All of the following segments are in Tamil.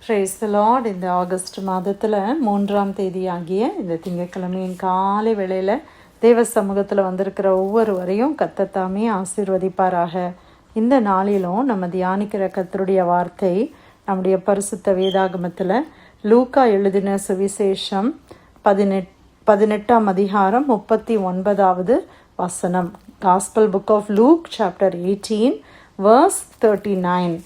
Praise the Lord. இந்த ஆகஸ்ட் மாதத்தில் 3ஆம் தேதி ஆகிய இந்த திங்கட்கிழமையின் காலை வேளையில் தேவ சமூகத்தில் வந்திருக்கிற ஒவ்வொருவரையும் கர்த்தர் ஆசீர்வதிப்பாராக. இந்த நாளிலும் நம்ம தியானிக்கிற கர்த்தருடைய வார்த்தை நம்முடைய பரிசுத்த வேதாகமத்தில் லூக்கா எழுதின சுவிசேஷம் 18ஆம் அதிகாரம் 39வது வசனம். Gospel book of Luke chapter 18 verse 39.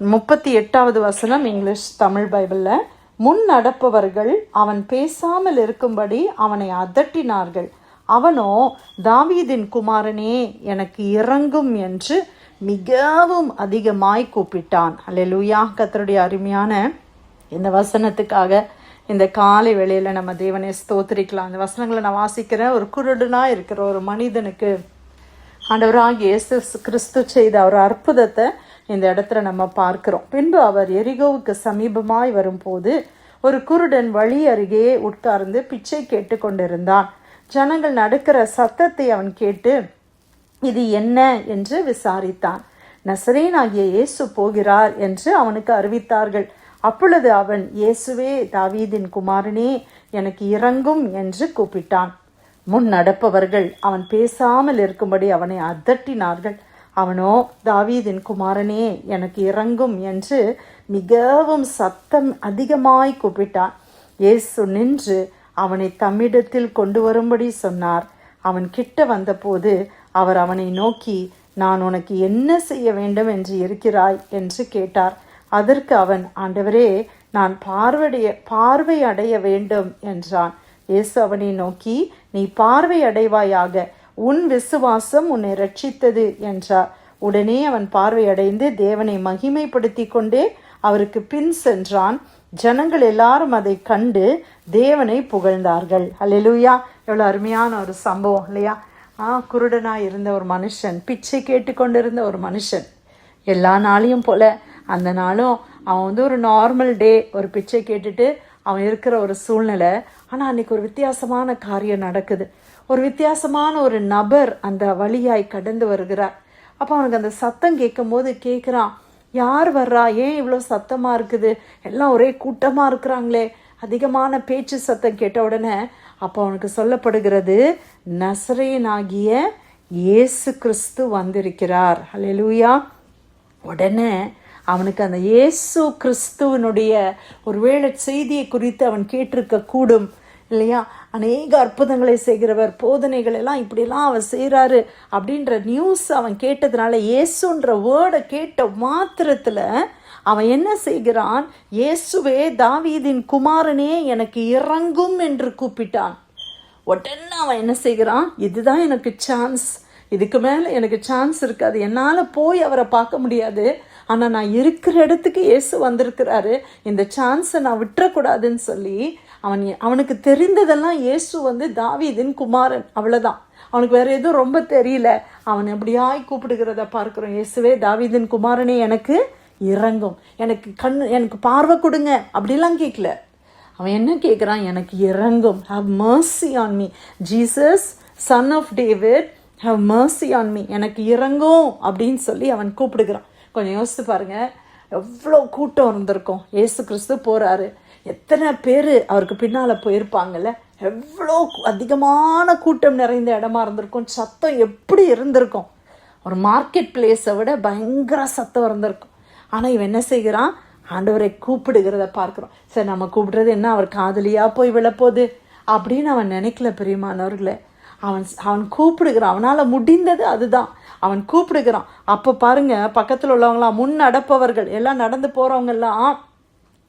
38வது வசனம் இங்கிலீஷ் தமிழ் பைபிளில். முன் நடப்பவர்கள் அவன் பேசாமல் இருக்கும்படி அவனை அதட்டினார்கள். அவனோ, தாவீதின் குமாரனே, எனக்கு இரங்கும் என்று மிகவும் அதிகமாய் கூப்பிட்டான். அல்லேலூயா. கர்த்தருடைய அருமையான இந்த வசனத்துக்காக இந்த காலை வேளையில் நம்ம தேவனை ஸ்தோத்திரிக்கலாம். இந்த வசனங்களை நான் வாசிக்கிறேன். ஒரு குருடனாக இருக்கிற ஒரு மனிதனுக்கு ஆண்டவராகிய இயேசு கிறிஸ்து செய்த ஒரு அற்புதத்தை இந்த இடத்துல நம்ம பார்க்கிறோம். பின்பு அவர் எரிகோவுக்கு சமீபமாய் வரும்போது ஒரு குருடன் வழி அருகே உட்கார்ந்து பிச்சை கேட்டு கொண்டிருந்தான். ஜனங்கள் நடக்கிற சத்தத்தை அவன் கேட்டு இது என்ன என்று விசாரித்தான். நசரேயனாகிய இயேசு போகிறார் என்று அவனுக்கு அறிவித்தார்கள். அப்பொழுது அவன், இயேசுவே, தாவீதின் குமாரனே, எனக்கு இரங்கும் என்று கூப்பிட்டான். முன் நடப்பவர்கள் அவன் பேசாமல் இருக்கும்படி அவனை அதட்டினார்கள். அவனோ, தாவீதின் குமாரனே, எனக்கு இரங்கும் என்று மிகவும் சத்தம் அதிகமாய் கூப்பிட்டான். இயேசு நின்று அவனை தம்மிடத்தில் கொண்டு வரும்படி சொன்னார். அவன் கிட்ட வந்தபோது அவர் அவனை நோக்கி, நான் உனக்கு என்ன செய்ய வேண்டும் என்று இருக்கிறாய் என்று கேட்டார். அதற்கு அவன், ஆண்டவரே, நான் பார்வை அடைய வேண்டும் என்றான். இயேசு அவனை நோக்கி, நீ பார்வை அடைவாயாக, உன் விசுவாசம் உன்னை ரட்சித்தது என்றார். உடனே அவன் பார்வையடைந்து தேவனை மகிமைப்படுத்தி கொண்டே அவருக்கு பின் சென்றான். ஜனங்கள் எல்லாரும் அதை கண்டு தேவனை புகழ்ந்தார்கள். அல்லேலூயா. எவ்வளோ அருமையான ஒரு சம்பவம் இல்லையா? குருடனாய் இருந்த ஒரு மனுஷன், பிச்சை கேட்டு கொண்டிருந்த ஒரு மனுஷன், எல்லா நாளையும் போல அந்த நாளும் அவன் ஒரு நார்மல் டே, ஒரு பிச்சை கேட்டுட்டு அவன் இருக்கிற ஒரு சூழ்நிலை. ஆனால் அன்றைக்கி ஒரு வித்தியாசமான காரியம் நடக்குது. ஒரு வித்தியாசமான ஒரு நபர் அந்த வழியாய் கடந்து வருகிறார். அப்போ அவனுக்கு அந்த சத்தம் கேட்கும் போது கேட்குறான், யார் வர்றா? ஏன் இவ்வளோ சத்தமாக இருக்குது? எல்லாம் ஒரே கூட்டமாக இருக்கிறாங்களே. அதிகமான பேச்சு சத்தம் கேட்ட உடனே அப்போ அவனுக்கு சொல்லப்படுகிறது, நசரேயனாகிய இயேசு கிறிஸ்து வந்திருக்கிறார். அல்லேலூயா. உடனே அவனுக்கு அந்த இயேசு கிறிஸ்துவனுடைய ஒருவேளை செய்தியை குறித்து அவன் கேட்டிருக்க கூடும் இல்லையா? அநேக அற்புதங்களை செய்கிறவர், போதனைகள் எல்லாம் இப்படிலாம் அவர் செய்கிறாரு அப்படின்ற நியூஸ் அவன் கேட்டதுனால, இயேசுன்ற வேர்டை கேட்ட மாத்திரத்தில் அவன் என்ன செய்கிறான்? இயேசுவே, தாவீதின் குமாரனே, எனக்கு இரங்கும் என்று கூப்பிட்டான். உடனே அவன் என்ன செய்கிறான்? இதுதான் எனக்கு சான்ஸ், இதுக்கு மேலே எனக்கு சான்ஸ் இருக்காது, என்னால் போய் அவரை பார்க்க முடியாது, ஆனால் நான் இருக்கிற இடத்துக்கு இயேசு வந்திருக்கிறாரு, இந்த சான்ஸை நான் விட்டுறக்கூடாதுன்னு சொல்லி அவனுக்கு தெரிந்ததெல்லாம் இயேசு தாவீதின் குமாரன், அவ்வளோதான். அவனுக்கு வேறு எதுவும் ரொம்ப தெரியல. அவன் எப்படியாய் கூப்பிடுகிறத பார்க்குறோம். இயேசுவே, தாவீதின் குமாரனே, எனக்கு இரங்கும், எனக்கு பார்வை கொடுங்க அப்படிலாம் கேட்கல. அவன் என்ன கேட்குறான்? எனக்கு இரங்கும், have mercy on me, Jesus son of David, have mercy on me, எனக்கு இரங்கும் அப்படின்னு சொல்லி அவன் கூப்பிடுகிறான். கொஞ்சம் யோசித்து பாருங்கள், எவ்வளோ கூட்டம் இருந்திருக்கும். இயேசு கிறிஸ்து போகிறாரு, எத்தனை பேர் அவருக்கு பின்னால் போயிருப்பாங்கல்ல, எவ்வளோ அதிகமான கூட்டம் நிறைந்த இடமா இருந்திருக்கும். சத்தம் எப்படி இருந்திருக்கும்? ஒரு மார்க்கெட் பிளேஸை விட பயங்கர சத்தம் இருந்திருக்கும். ஆனால் இவன் என்ன செய்கிறான்? ஆண்டவரை கூப்பிடுகிறத பார்க்குறோம். சரி, நம்ம கூப்பிடுறது என்ன, அவர் காதலியாக போய் விழப்போகுது அப்படின்னு அவன் நினைக்கல. பிரியமானவர்களே, அவன் கூப்பிடுகிறான். அவனால் முடிந்தது அதுதான், அவன் கூப்பிடுகிறான். அப்போ பாருங்க, பக்கத்தில் உள்ளவங்களாம், முன் நடப்பவர்கள் எல்லாம், நடந்து போகிறவங்கெல்லாம்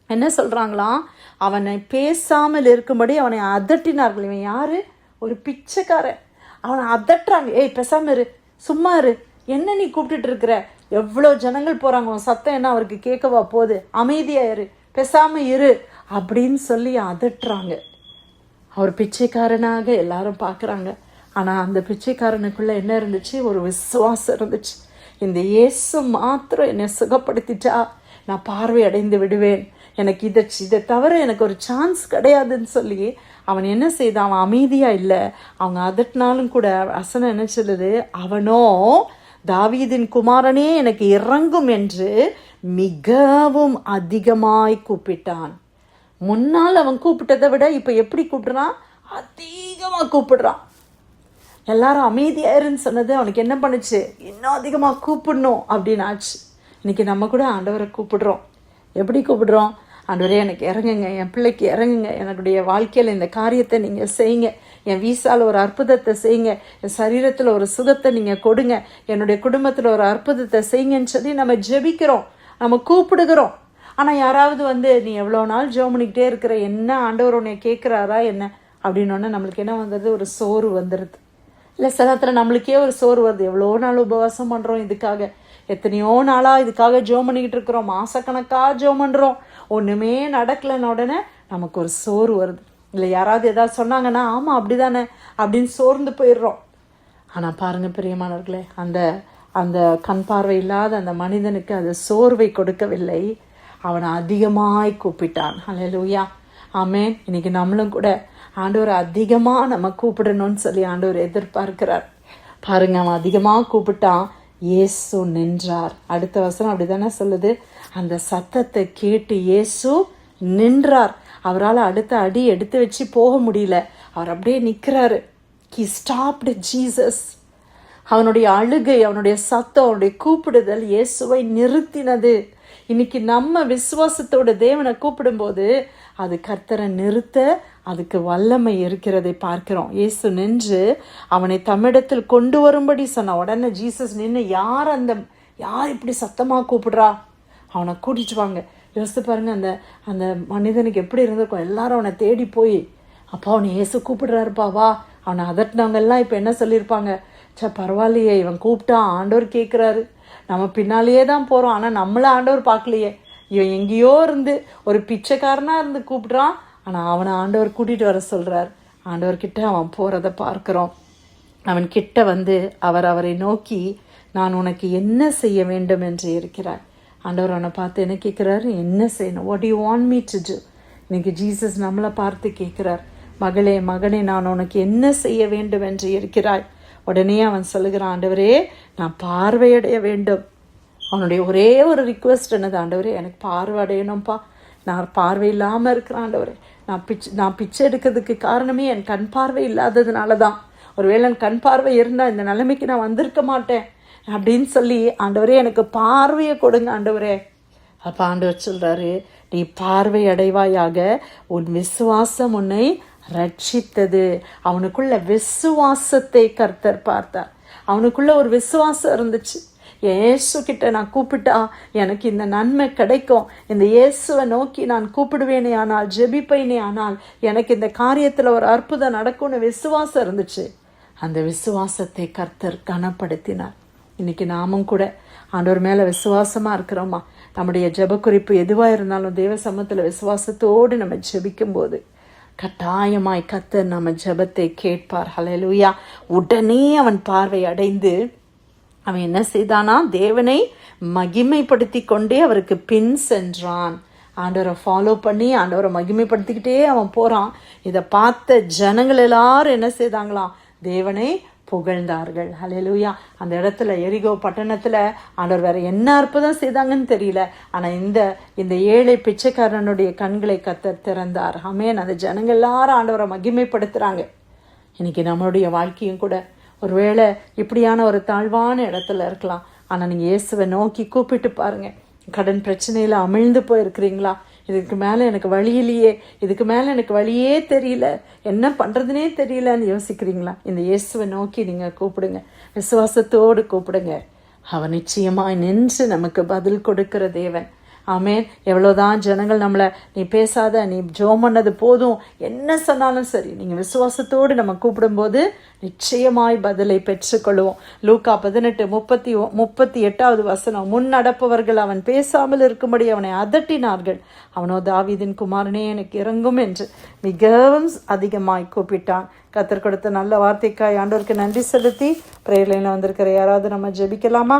என்ன சொல்கிறாங்களாம்? அவனை பேசாமல் இருக்கும்படி அவனை அதட்டினார்கள். இவன் யாரு? ஒரு பிச்சைக்காரன். அவனை அதட்டுறாங்க. ஏய், பேசாமல் இரு, சும்மா இரு, என்ன நீ கூப்பிட்டுட்டு இருக்கிற? எவ்வளோ ஜனங்கள் போகிறாங்க, உன் சத்தம் என்ன அவருக்கு கேட்கவா போகுது? அமைதியாக இரு, பேசாமல் இரு அப்படின்னு சொல்லி அதட்டுறாங்க. அவர் பிச்சைக்காரனாக எல்லாரும் பார்க்குறாங்க. ஆனால் அந்த பிச்சைக்காரனுக்குள்ளே என்ன இருந்துச்சு? ஒரு விசுவாசம் இருந்துச்சு. இந்த இயேசு மாத்திரம் என்னை சுகப்படுத்திட்டா நான் பார்வை அடைந்து விடுவேன், எனக்கு இதை தவிர எனக்கு ஒரு சான்ஸ் கிடையாதுன்னு சொல்லி அவன் என்ன செய்தான்? அவன் அமைதியாக இல்லை. அவங்க அதட்டினாலும் கூட வசனம் என்ன சொல்லுது? அவனோ தாவீதின் குமாரனே எனக்கு இறங்கும் என்று மிகவும் அதிகமாய் கூப்பிட்டான். முன்னால் அவன் கூப்பிட்டதை விட இப்போ எப்படி கூப்பிடுறான்? அதிகமாக கூப்பிடுறான். எல்லாரும் அமைதியாயிருன்னு சொன்னது அவனுக்கு என்ன பண்ணுச்சு? இன்னும் அதிகமாக கூப்பிடணும் அப்படின்னு ஆச்சு. இன்னைக்கு நம்ம கூட ஆண்டவரை கூப்பிடுறோம். எப்படி கூப்பிடுறோம்? ஆண்டவரே எனக்கு இறங்குங்க, என் பிள்ளைக்கு இறங்குங்க, என்னுடைய வாழ்க்கையில் இந்த காரியத்தை நீங்கள் செய்யுங்க, என் வீசால் ஒரு அற்புதத்தை செய்யுங்க, என் சரீரத்தில் ஒரு சுகத்தை நீங்கள் கொடுங்க, என்னுடைய குடும்பத்தில் ஒரு அற்புதத்தை செய்யுங்கன்னு சொல்லி நம்ம ஜெபிக்கிறோம், நம்ம கூப்பிடுகிறோம். ஆனால் யாராவது நீ எவ்வளோ நாள் ஜெபம் பண்ணிக்கிட்டே இருக்கிற, என்ன ஆண்டவர் உன்னை கேட்குறாரா என்ன அப்படின்னோடனே நம்மளுக்கு என்ன வந்துடுது? ஒரு சோறு வந்துடுது. இல்லை சில நேரத்தில் நம்மளுக்கே ஒரு சோறு வருது. எவ்வளோ நாள் உபவாசம் பண்ணுறோம் இதுக்காக, எத்தனையோ நாளாக இதுக்காக ஜெபம் பண்ணிக்கிட்டு இருக்கிறோம், மாதக்கணக்காக ஜெபம் பண்ணுறோம், ஒன்றுமே நடக்கலைன்னு உடனே நமக்கு ஒரு சோறு வருது. இல்லை யாராவது எதாவது சொன்னாங்கன்னா ஆமாம் அப்படி தானே அப்படின்னு சோர்ந்து போயிடுறோம். ஆனால் பாருங்கள் பிரியமானவர்களே, அந்த அந்த கண் பார்வை இல்லாத அந்த மனிதனுக்கு அது சோர்வை கொடுக்கவில்லை, அவனை அதிகமாய் கூப்பிட்டான். அல்லேலூயா, ஆமென். இன்னைக்கு நம்மளும் கூட ஆண்டவர் அதிகமாக நம்ம கூப்பிடணும்னு சொல்லி ஆண்டவர் எதிர்பார்க்கிறார். பாருங்க, அவன் அதிகமாக கூப்பிட்டான், இயேசு நின்றார். அடுத்த வசனம் அப்படி தானே சொல்லுது, அந்த சத்தத்தை கேட்டு இயேசு நின்றார். அவரால் அடுத்த அடி எடுத்து வச்சு போக முடியல, அவர் அப்படியே நிற்கிறாரு. He stopped Jesus. அவனுடைய அழுகை, அவனுடைய சத்தம், அவனுடைய கூப்பிடுதல் இயேசுவை நிறுத்தினது. இன்னைக்கு நம்ம விசுவாசத்தோட தேவனை கூப்பிடும்போது அது கர்த்தரை நிறுத்த அதுக்கு வல்லமை இருக்கிறதை பார்க்கிறோம். இயேசு நின்று அவனை தம்மிடத்தில் கொண்டு வரும்படி சொன்ன உடனே ஜீசஸ் நின்று யார் இப்படி சத்தமாக கூப்பிடுறா, அவனை கூட்டிட்டு வாங்க. யோசித்து பாருங்க, அந்த மனிதனுக்கு எப்படி இருந்திருக்கும். எல்லாரும் அவனை தேடி போய், அப்பா அவனை இயேசு கூப்பிடுறாருப்பா வா. அவனை அதட்டினவங்கெல்லாம் இப்போ என்ன சொல்லியிருப்பாங்க? பரவாயில்லையே, இவன் கூப்பிட்டான், ஆண்டவர் கேட்குறாரு, நம்ம பின்னாலேயே தான் போகிறோம், ஆனால் நம்மளை ஆண்டவர் பார்க்கலையே, இவன் எங்கேயோ இருந்து ஒரு பிச்சைக்காரனாக இருந்து கூப்பிட்றான், ஆனால் அவனை ஆண்டவர் கூட்டிகிட்டு வர சொல்கிறார். ஆண்டவர்கிட்ட அவன் போகிறத பார்க்குறோம். அவன் கிட்ட அவரை நோக்கி, நான் உனக்கு என்ன செய்ய வேண்டும் என்று இருக்கிறார். ஆண்டவர் அவனை பார்த்து என்ன கேட்குறாரு? என்ன செய்யணும்? What you want me to do? இன்னைக்கு ஜீசஸ் நம்மளை பார்த்து கேட்குறார், மகளே மகனே, நான் உனக்கு என்ன செய்ய வேண்டும் என்று இருக்கிறாய்? உடனே அவன் சொல்லுகிறான், ஆண்டவரே நான் பார்வையடைய வேண்டும். அவனுடைய ஒரே ஒரு ரிக்வெஸ்ட் என்னது? ஆண்டவரே எனக்கு பார்வை அடையணும்ப்பா, நான் பார்வை இல்லாமல் இருக்கிறேன் ஆண்டவரே, நான் பிச்சை எடுக்கிறதுக்கு காரணமே என் கண் பார்வை இல்லாததுனால தான். ஒருவேளை என் கண் பார்வை இருந்தால் இந்த நிலைமைக்கு நான் வந்திருக்க மாட்டேன் அப்படின்னு சொல்லி, ஆண்டவரே எனக்கு பார்வையை கொடுங்க ஆண்டவரே. அப்போ ஆண்டவர் சொல்கிறாரு, நீ பார்வை அடைவாயாக, உன் விசுவாசம் உன்னை ரட்சித்தது. அவனுக்குள்ள விசுவாசத்தை கர்த்தர் பார்த்தார். அவனுக்குள்ள ஒரு விசுவாசம் இருந்துச்சு. இயேசு கிட்ட நான் கூப்பிட்டா எனக்கு இந்த நன்மை கிடைக்கும், இந்த இயேசுவை நோக்கி நான் கூப்பிடுவேனே ஆனால், ஜெபிப்பேனே ஆனால் எனக்கு இந்த காரியத்தில் ஒரு அற்புதம் நடக்கும்னு விசுவாசம் இருந்துச்சு. அந்த விசுவாசத்தை கர்த்தர் கனப்படுத்தினார். இன்னைக்கு நாமும் கூட ஆண்டவர் மேலே விசுவாசமாக இருக்கிறோமா? நம்முடைய ஜெப குறிப்பு எதுவாக இருந்தாலும் தேவ சமூகத்தில் விசுவாசத்தோடு நம்ம ஜெபிக்கும்போது கட்டாயமாய் கர்த்தர் நம்ம ஜெபத்தை கேட்பார். ஹல்லேலூயா. உடனே அவன் பார்வை அடைந்து அவன் என்ன செய்தானா? தேவனை மகிமைப்படுத்தி கொண்டே அவருக்கு பின் சென்றான். ஆண்டவரை ஃபாலோ பண்ணி ஆண்டவரை மகிமைப்படுத்திக்கிட்டே அவன் போகிறான். இதை பார்த்த ஜனங்கள் எல்லாரும் என்ன செய்தாங்களாம்? தேவனை புகழ்ந்தார்கள். ஹல்லேலூயா. அந்த இடத்துல எரிகோ பட்டணத்தில் ஆண்டவர் வேற என்ன அற்புதம் செய்தாங்கன்னு தெரியல, ஆனால் இந்த ஏழை பிச்சைக்காரனுடைய கண்களை கர்த்தர் திறந்தார். ஆமென். அந்த ஜனங்கள் எல்லாரும் ஆண்டவரை மகிமைப்படுத்துகிறாங்க. இன்னைக்கு நம்மளுடைய வாழ்க்கையும் கூட ஒருவேளை இப்படியான ஒரு தாழ்வான இடத்துல இருக்கலாம், ஆனால் நீங்கள் இயேசுவை நோக்கி கூப்பிட்டு பாருங்கள். கடன் பிரச்சனையில் அமிழ்ந்து போயிருக்கிறீங்களா? இதுக்கு மேலே எனக்கு வழி இல்லையே, இதுக்கு மேலே எனக்கு வழியே தெரியல, என்ன பண்ணுறதுனே தெரியலன்னு யோசிக்கிறீங்களா? இந்த இயேசுவை நோக்கி நீங்கள் கூப்பிடுங்க, விசுவாசத்தோடு கூப்பிடுங்க. அவன் நிச்சயமாக நின்று நமக்கு பதில் கொடுக்கிற தேவன். ஆமென். எவ்வளோதான் ஜனங்கள் நம்மளை நீ பேசாத, நீ ஜெபம் பண்ணது போதும், என்ன சொன்னாலும் சரி, நீங்கள் விசுவாசத்தோடு நம்ம கூப்பிடும்போது நிச்சயமாய் பதிலை பெற்றுக்கொள்வோம். லூக்கா 18:38 வசனம், முன் நடப்பவர்கள் அவன் பேசாமல் இருக்கும்படி அவனை அதட்டினார்கள். அவனோ, தாவீதின் குமாரனே எனக்கு இறங்கும் என்று மிகவும் அதிகமாய் கூப்பிட்டான். கர்த்தர் கொடுத்த நல்ல வார்த்தைக்காய் ஆண்டவருக்கு நன்றி செலுத்தி பிரேயர் லைனில் வந்திருக்கிற யாராவது நம்ம ஜெபிக்கலாமா?